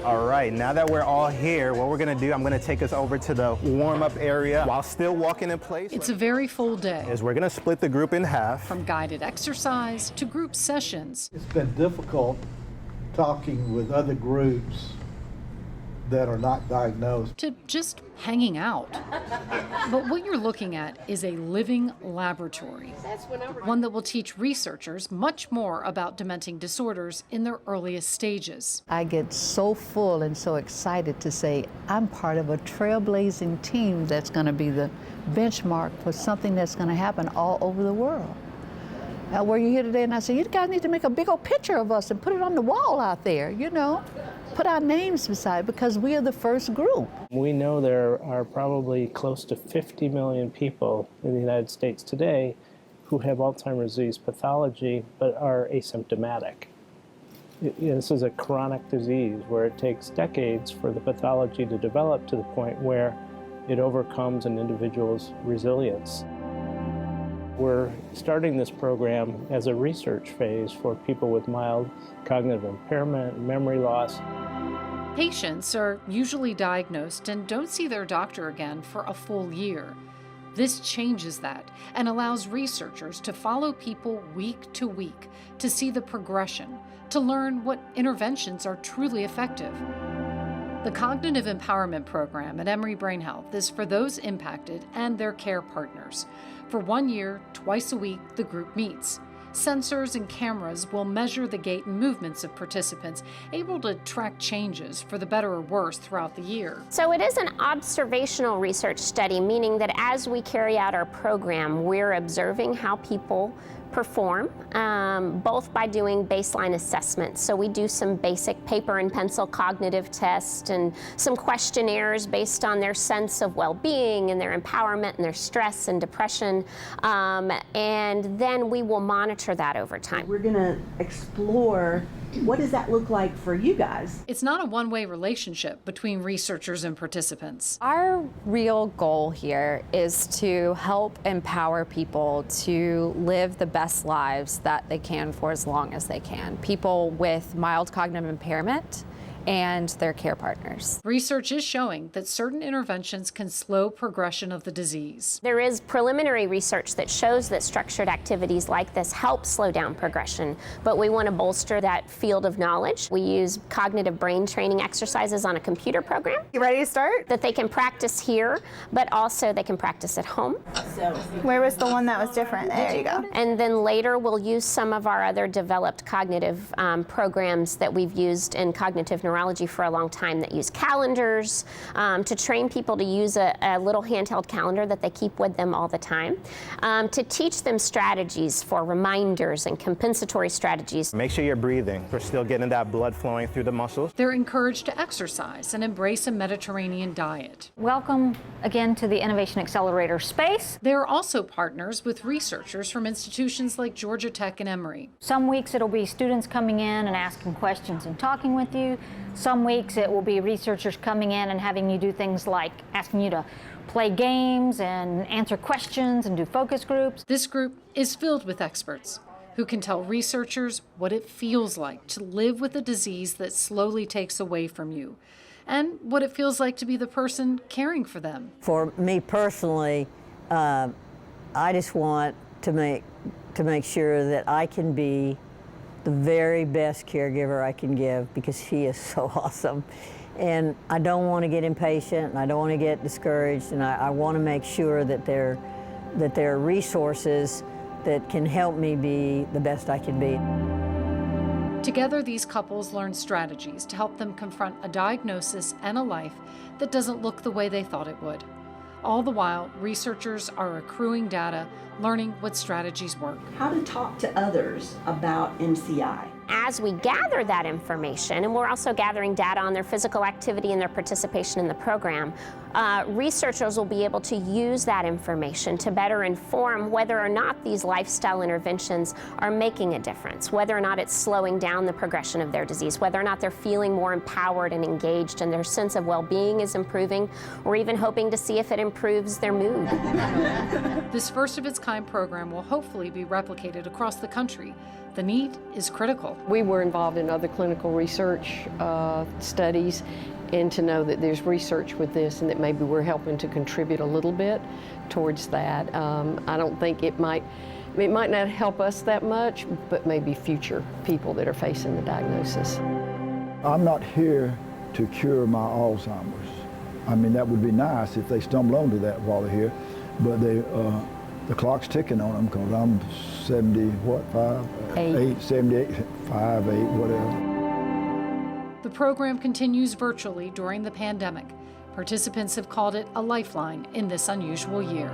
All right, now that we're all here, what we're gonna do, I'm gonna take us over to the warm-up area while still walking in place. It's a very full day. Is we're gonna split the group in half. From guided exercise to group sessions. It's been difficult talking with other groups that are not diagnosed. To just hanging out. But what you're looking at is a living laboratory. One that will teach researchers much more about dementing disorders in their earliest stages. I get so full and so excited to say I'm part of a trailblazing team that's going to be the benchmark for something that's going to happen all over the world. Were you here today? And I said, you guys need to make a big old picture of us and put it on the wall out there, you know. Put our names beside because we are the first group. We know there are probably close to 50 million people in the United States today who have Alzheimer's disease pathology but are asymptomatic. This is a chronic disease where it takes decades for the pathology to develop to the point where it overcomes an individual's resilience. We're starting this program as a research phase for people with mild cognitive impairment, memory loss. Patients are usually diagnosed and don't see their doctor again for a full year. This changes that and allows researchers to follow people week to week to see the progression, to learn what interventions are truly effective. The Cognitive Empowerment Program at Emory Brain Health is for those impacted and their care partners. For 1 year, twice a week, the group meets. Sensors and cameras will measure the gait and movements of participants, able to track changes for the better or worse throughout the year. So it is an observational research study, meaning that as we carry out our program, we're observing how people perform, both by doing baseline assessments. So we do some basic paper and pencil cognitive tests and some questionnaires based on their sense of well-being and their empowerment and their stress and depression. And then we will monitor that over time. We're going to explore what does that look like for you guys? It's not a one-way relationship between researchers and participants. Our real goal here is to help empower people to live the best lives that they can for as long as they can. People with mild cognitive impairment and their care partners. Research is showing that certain interventions can slow progression of the disease. There is preliminary research that shows that structured activities like this help slow down progression, but we want to bolster that field of knowledge. We use cognitive brain training exercises on a computer program. You ready to start? That they can practice here, but also they can practice at home. So, where was the one that was different? There you go. And then later we'll use some of our other developed cognitive programs that we've used in cognitive neurology for a long time that use calendars to train people to use a little handheld calendar that they keep with them all the time, to teach them strategies for reminders and compensatory strategies. Make sure you're breathing. We're still getting that blood flowing through the muscles. They're encouraged to exercise and embrace a Mediterranean diet. Welcome again to the Innovation Accelerator space. They're also partners with researchers from institutions like Georgia Tech and Emory. Some weeks it'll be students coming in and asking questions and talking with you. Some weeks it will be researchers coming in and having you do things like asking you to play games and answer questions and do focus groups. This group is filled with experts who can tell researchers what it feels like to live with a disease that slowly takes away from you, and what it feels like to be the person caring for them. For me personally, I just want to make sure that I can be the very best caregiver I can give because he is so awesome. And I don't want to get impatient and I don't want to get discouraged, and I want to make sure that there are resources that can help me be the best I can be. Together, these couples learn strategies to help them confront a diagnosis and a life that doesn't look the way they thought it would. All the while, researchers are accruing data, learning what strategies work. How to talk to others about MCI. As we gather that information, and we're also gathering data on their physical activity and their participation in the program, researchers will be able to use that information to better inform whether or not these lifestyle interventions are making a difference, whether or not it's slowing down the progression of their disease, whether or not they're feeling more empowered and engaged and their sense of well-being is improving, or even hoping to see if it improves their mood. This first-of-its-kind program will hopefully be replicated across the country, The need is critical. We were involved in other clinical research studies, and to know that there's research with this and that maybe we're helping to contribute a little bit towards that. I don't think it might not help us that much, but maybe future people that are facing the diagnosis. I'm not here to cure my Alzheimer's. I mean, that would be nice if they stumble onto that while they're here, but the clock's ticking on them because I'm 78, 5, 8, whatever. The program continues virtually during the pandemic. Participants have called it a lifeline in this unusual year.